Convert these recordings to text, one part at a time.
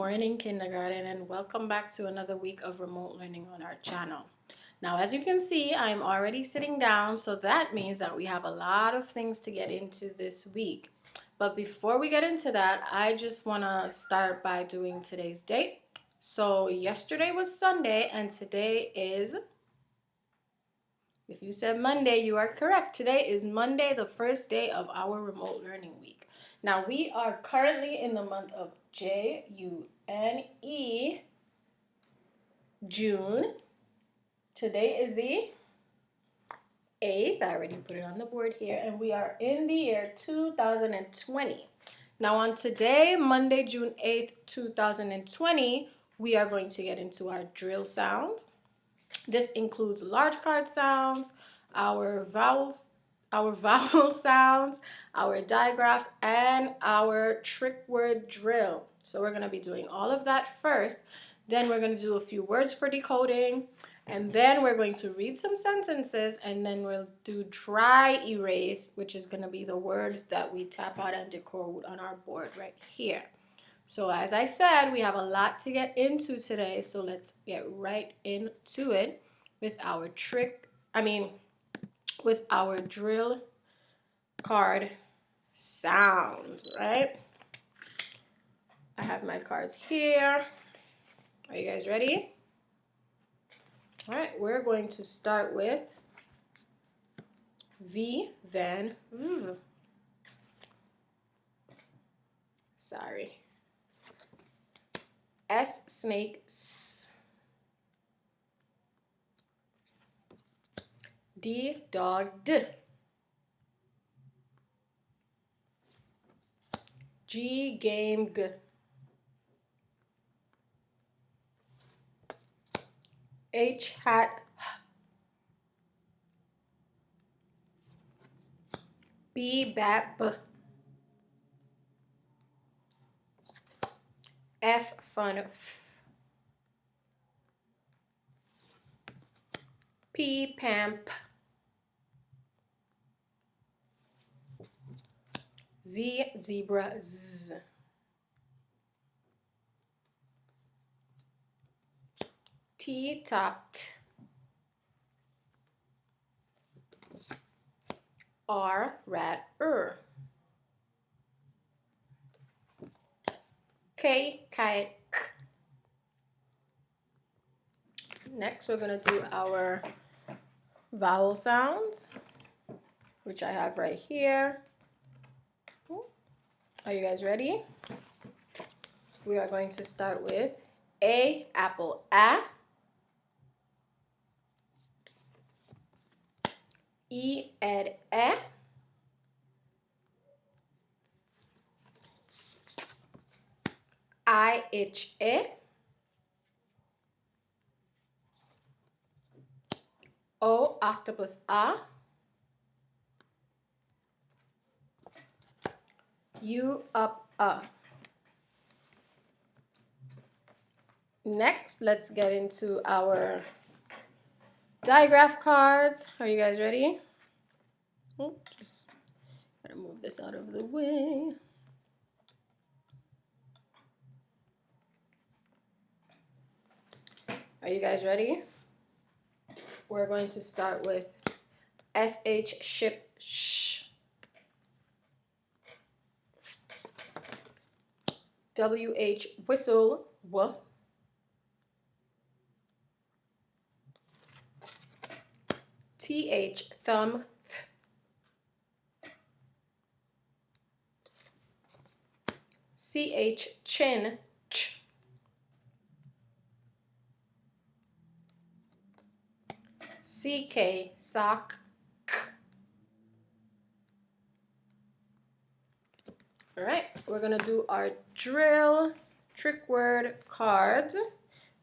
Morning kindergarten, and welcome back to another week of remote learning on our channel. Now, as you can see, I'm already sitting down, so that means that we have a lot of things to get into this week. But before we get into that, I just want to start by doing today's date. So yesterday was Sunday and today is, if you said Monday, you are correct. Today is Monday, the first day of our remote learning week. Now, we are currently in the month of June, June. Today is the 8th. I already put it on the board here, and we are in the year 2020. Now, on today, Monday, June 8th, 2020, we are going to get into our drill sounds. This includes large card sounds, our vowel sounds, our digraphs, and our trick word drill. So we're going to be doing all of that first. Then we're going to do a few words for decoding. And then we're going to read some sentences. And then we'll do dry erase, which is going to be the words that we tap out and decode on our board right here. So as I said, we have a lot to get into today. So let's get right into it with our with our drill card sounds, right? I have my cards here. Are you guys ready? All right, we're going to start with V, then V. Sorry. S, snake, S. D, dog, D. G, game, G. H, hat, H. B, bat, B. F, fun, F. P, pam, P. Z, zebra, Z. T, top, T. R, rat, K, kite, K. Next, we're going to do our vowel sounds, which I have right here. Are you guys ready? We are going to start with A, apple, A. E, ed, E. I, itch, E. O, octopus, A. U, up, A. Next, let's get into our digraph cards. Are you guys ready? Oh, just gotta move this out of the way. Are you guys ready? We're going to start with SH, ship, sh. WH, whistle, w. TH, thumb, th. CH, chin, ch. CK, sock, k. All right, we're gonna do our drill trick word cards.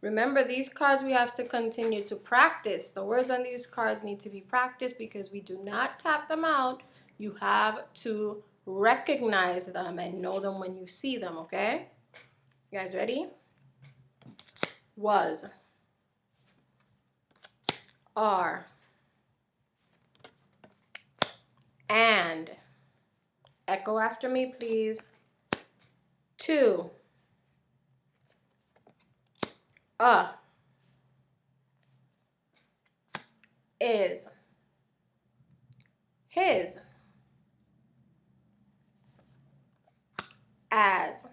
Remember, these cards we have to continue to practice. The words on these cards need to be practiced because we do not tap them out. You have to recognize them and know them when you see them, okay? You guys ready? Was. Are. And. Echo after me, please. To. is, his, as,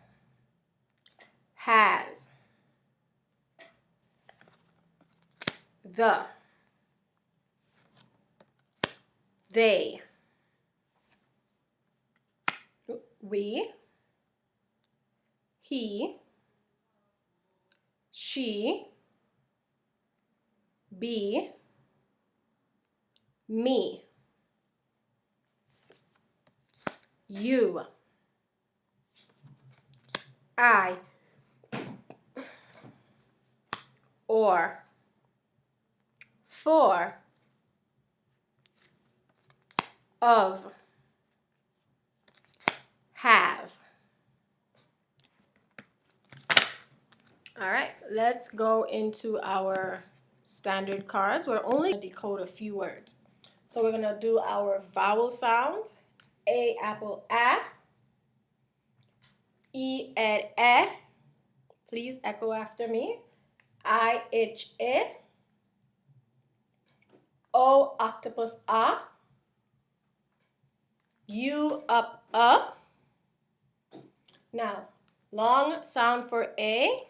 has, the, they, we, he, she, be, me, you, I, or, for, of, have. All right, let's go into our standard cards. We're only going to decode a few words. So we're going to do our vowel sounds. A, apple, a. E, ed, e. Please echo after me. I, itch, I. O, octopus, a. U, up, a. Now, long sound for A.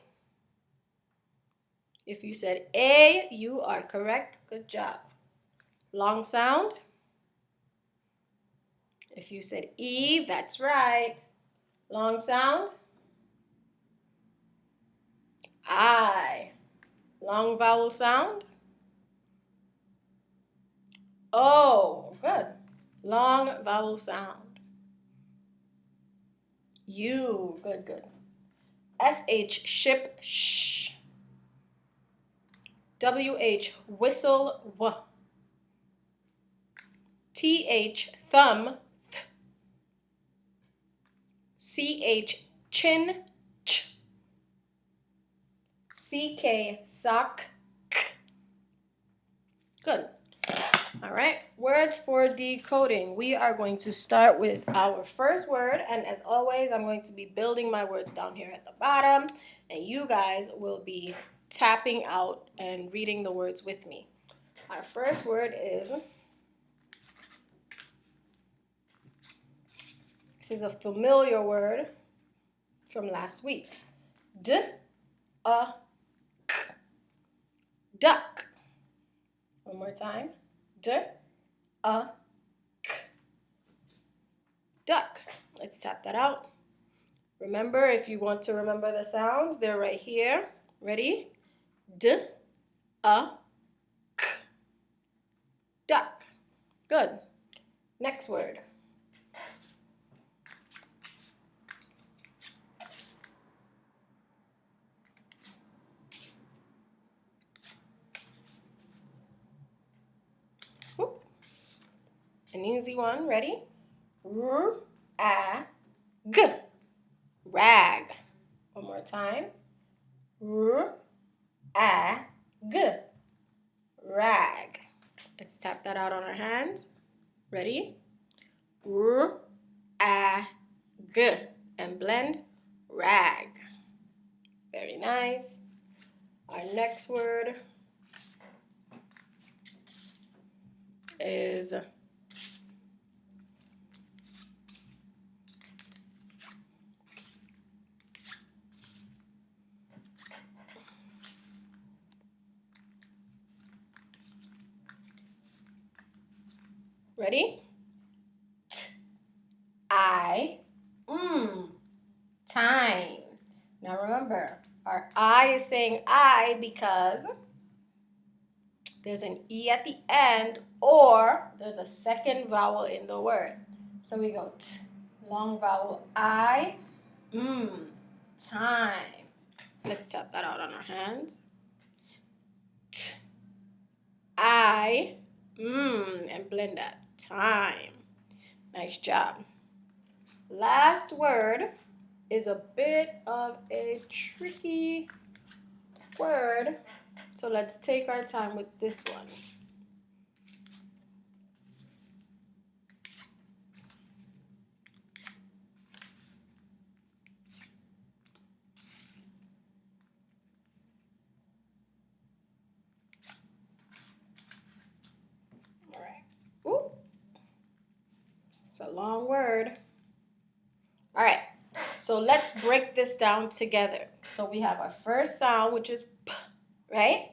If you said A, you are correct. Good job. Long sound. If you said E, that's right. Long sound. I. Long vowel sound. O. Good. Long vowel sound. U. Good, good. SH, ship, sh. WH, whistle, w. TH, thumb, th. CH, chin, ch. CK, sock, k. Good. All right, words for decoding. We are going to start with our first word, and as always, I'm going to be building my words down here at the bottom, and you guys will be tapping out and reading the words with me. Our first word is, this is a familiar word from last week. D-a-k. Duck. One more time. D-a-k. Duck. Let's tap that out. Remember, if you want to remember the sounds, they're right here. Ready? D-a-k. Duck. Good. Next word. Whoop. An easy one. Ready? R-a-g. Rag. One more time. R-a-g. Rag. Let's tap that out on our hands. Ready? R-a-g. And blend. Rag. Very nice. Our next word is ready? Time. Now remember, our I is saying I because there's an E at the end or there's a second vowel in the word. So we go t, long vowel I, time. Let's tap that out on our hands. T, I, and blend that. Time. Nice job. Last word is a bit of a tricky word, so let's take our time with this one. a long word. All right, so let's break this down together. So we have our first sound, which is p, right?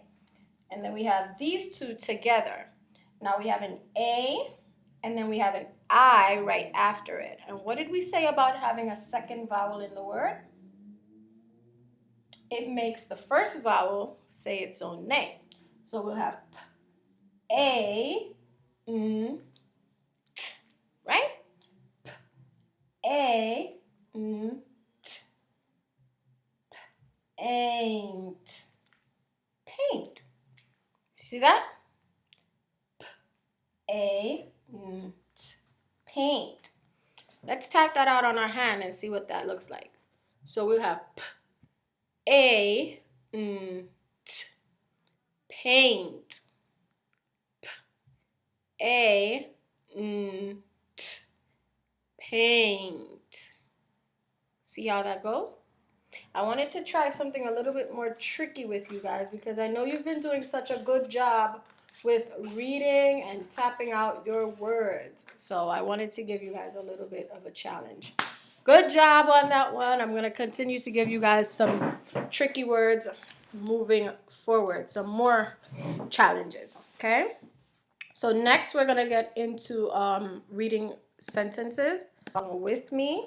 And then we have these two together. Now we have an A, and then we have an I right after it. And what did we say about having a second vowel in the word? It makes the first vowel say its own name. So we'll have p, A, t, right? P, A, t, ain't, paint. See that? A, t, paint. Let's type that out on our hand and see what that looks like. So we'll have p, A, t, paint. P, A, t, paint. See how that goes? I wanted to try something a little bit more tricky with you guys because I know you've been doing such a good job with reading and tapping out your words. So I wanted to give you guys a little bit of a challenge. Good job on that one. I'm going to continue to give you guys some tricky words moving forward, some more challenges, okay? So next we're going to get into reading sentences with me.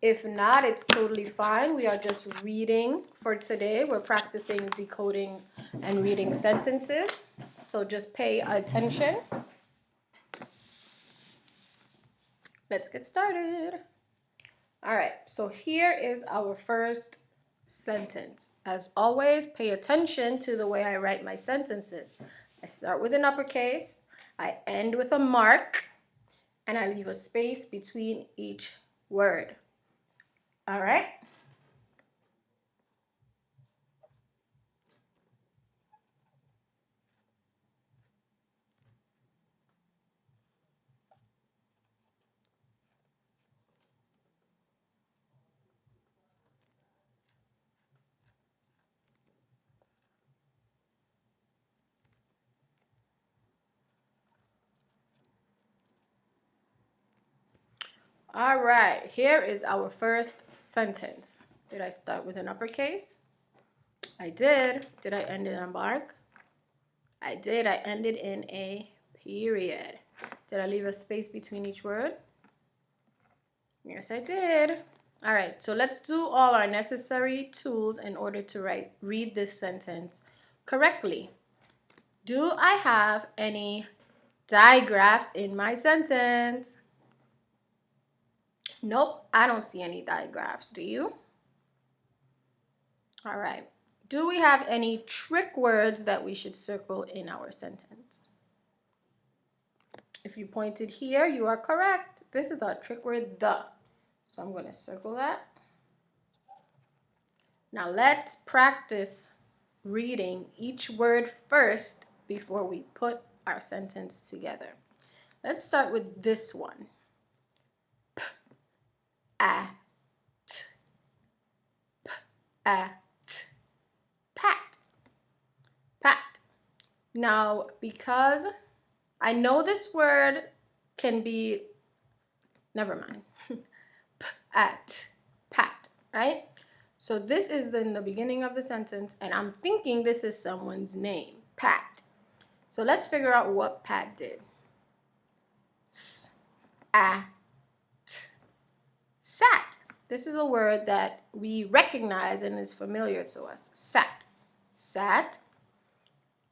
If not, it's totally fine. We are just reading for today. We're practicing decoding and reading sentences. So just pay attention. Let's get started. All right, so here is our first sentence. As always, pay attention to the way I write my sentences. I start with an uppercase, I end with a mark, and I leave a space between each word. All right? All right, here is our first sentence. Did I start with an uppercase? I did. Did I end in a mark? I did. I ended in a period. Did I leave a space between each word? Yes, I did. All right, so let's do all our necessary tools in order to read this sentence correctly. Do I have any digraphs in my sentence? Nope, I don't see any digraphs. Do you? All right. Do we have any trick words that we should circle in our sentence? If you pointed here, you are correct. This is our trick word, the. So I'm going to circle that. Now let's practice reading each word first before we put our sentence together. Let's start with this one. P, a, t. P, a, t. Pat. Pat. Now, because I know this word can be, never mind. At, pat, right? So this is in the beginning of the sentence, and I'm thinking this is someone's name, Pat. So let's figure out what Pat did. S, a, t, sat. This is a word that we recognize and is familiar to us. Sat. Sat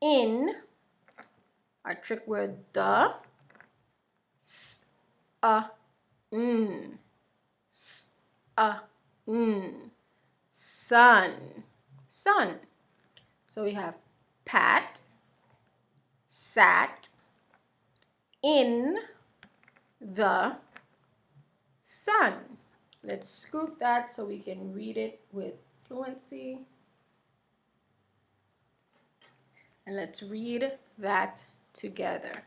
in our trick word, the. S, a, n. S, a, n. Sun. Sun. So we have Pat, sat, in, the, sun. Let's scoop that so we can read it with fluency. And let's read that together.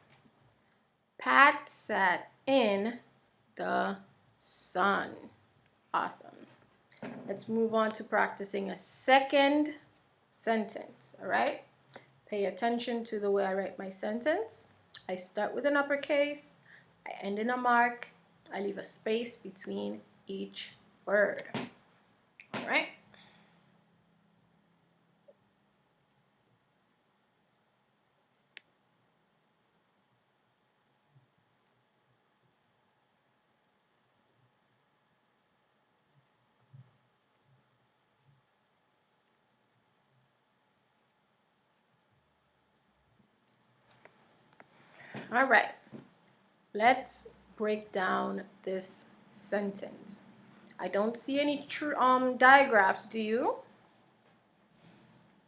Pat sat in the sun. Awesome. Let's move on to practicing a second sentence, all right? Pay attention to the way I write my sentence. I start with an uppercase, I end in a mark, I leave a space between each word. All right. All right. Let's break down this sentence. I don't see any digraphs, do you?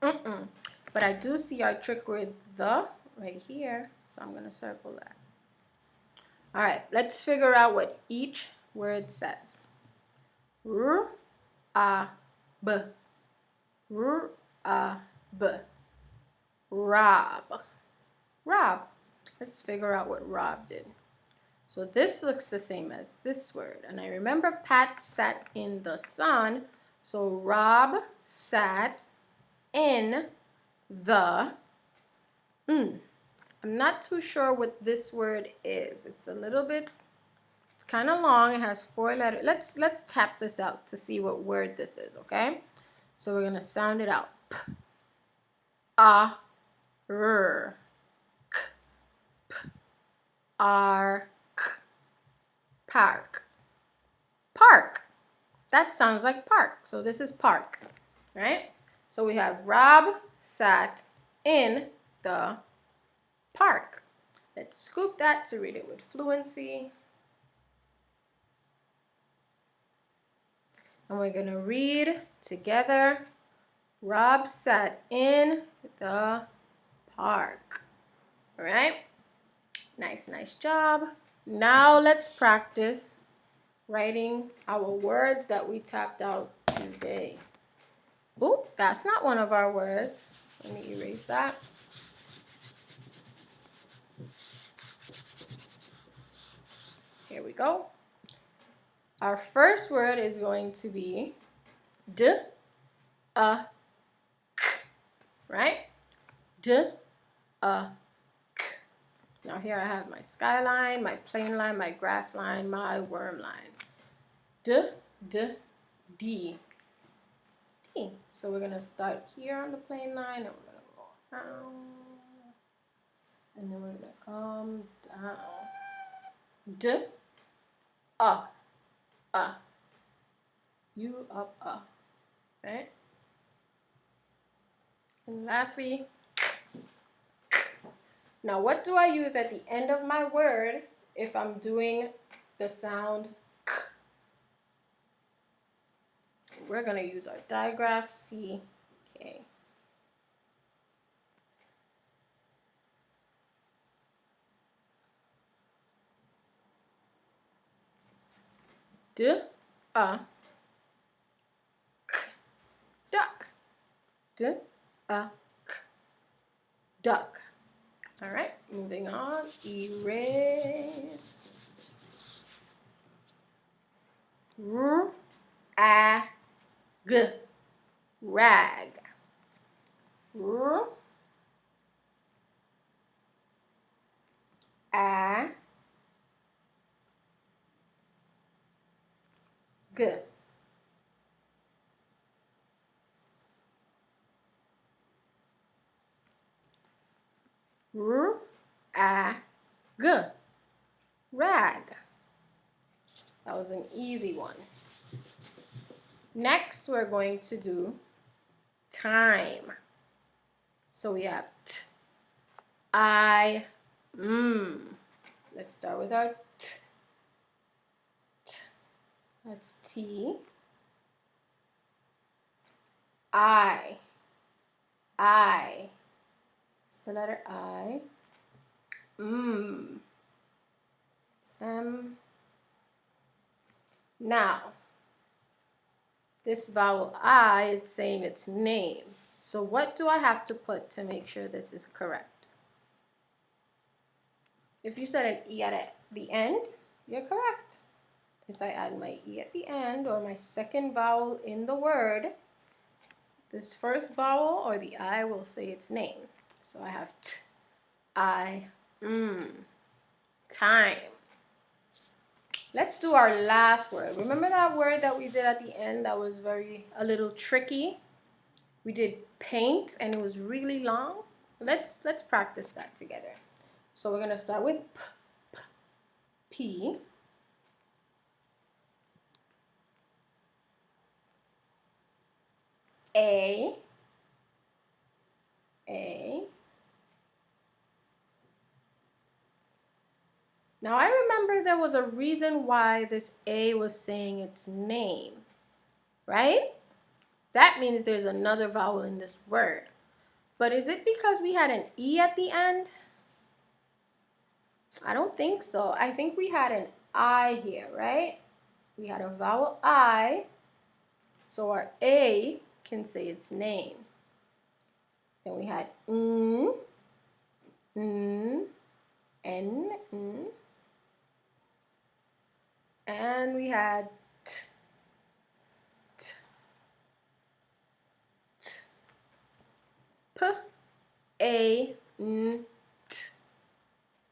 But I do see our trick word the right here, so I'm going to circle that. All right, let's figure out what each word says. R, a, b. R, a, b. Rob. Rob. Let's figure out what Rob did. So this looks the same as this word. And I remember Pat sat in the sun. So Rob sat in the. I'm not too sure what this word is. It's a little bit, it's kind of long. It has 4 letters. Let's tap this out to see what word this is, okay? So we're going to sound it out. P, a, r, k, p, r, k. Park. Park. That sounds like park. So this is park, right? So we have Rob sat in the park. Let's scoop that to read it with fluency. And we're going to read together. Rob sat in the park. All right? Nice job. Now let's practice writing our words that we tapped out today. Oh, that's not one of our words. Let me erase that. Here we go. Our first word is going to be d, a, k, right? D, a, k. Now here I have my skyline, my plane line, my grass line, my worm line. D, d, d. D. So we're going to start here on the plane line and we're going to go down. And then we're going to come down. D, a, U, up, right? And lastly, k, k. Now what do I use at the end of my word if I'm doing the sound k? We're going to use our digraph C, K. D, a, k, duck. D, a, k, duck. All right, moving on. Erase. R, a, g, rag. R, a, g. R, a, g, rag. That was an easy one. Next, we're going to do time. So we have t, I, Let's start with our t. T. That's T. I. It's the letter I. It's M. Now, this vowel I, it's saying its name. So what do I have to put to make sure this is correct? If you said an E at the end, you're correct. If I add my E at the end or my second vowel in the word, this first vowel or the I will say its name. So I have T, I, time. Let's do our last word. Remember that word that we did at the end that was a little tricky? We did paint and it was really long. Let's practice that together. So we're gonna start with P. A. Now I remember there was a reason why this A was saying its name, right? That means there's another vowel in this word. But is it because we had an E at the end? I don't think so. I think we had an I here, right? We had a vowel I, so our A can say its name. Then we had N, and we had T, P, A, N, T,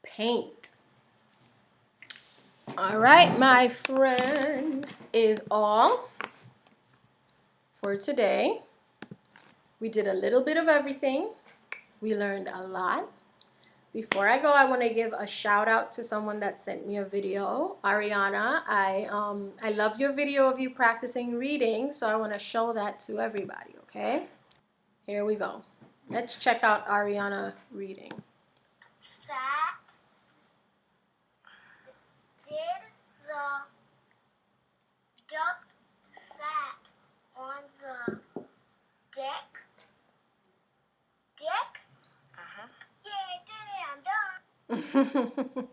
paint. All right, my friend, is all for today. We did a little bit of everything. We learned a lot. Before I go, I want to give a shout out to someone that sent me a video. Ariana, I loved your video of you practicing reading, so I want to show that to everybody, okay? Here we go. Let's check out Ariana reading. Sat, did the duck sat on the deck? Yeah, I did it. I'm done.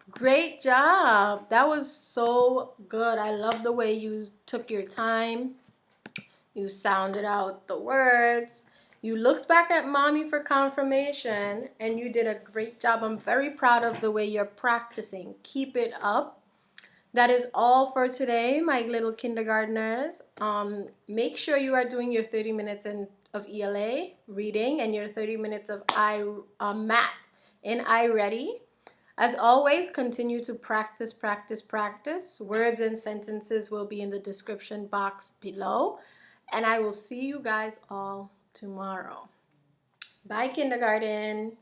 Great job. That was so good. I love the way you took your time. You sounded out the words. You looked back at mommy for confirmation and you did a great job. I'm very proud of the way you're practicing. Keep it up. That is all for today, my little kindergartners. Make sure you are doing your 30 minutes of ELA reading and your 30 minutes of math in iReady. As always, continue to practice, practice, practice. Words and sentences will be in the description box below. And I will see you guys all tomorrow. Bye, kindergarten.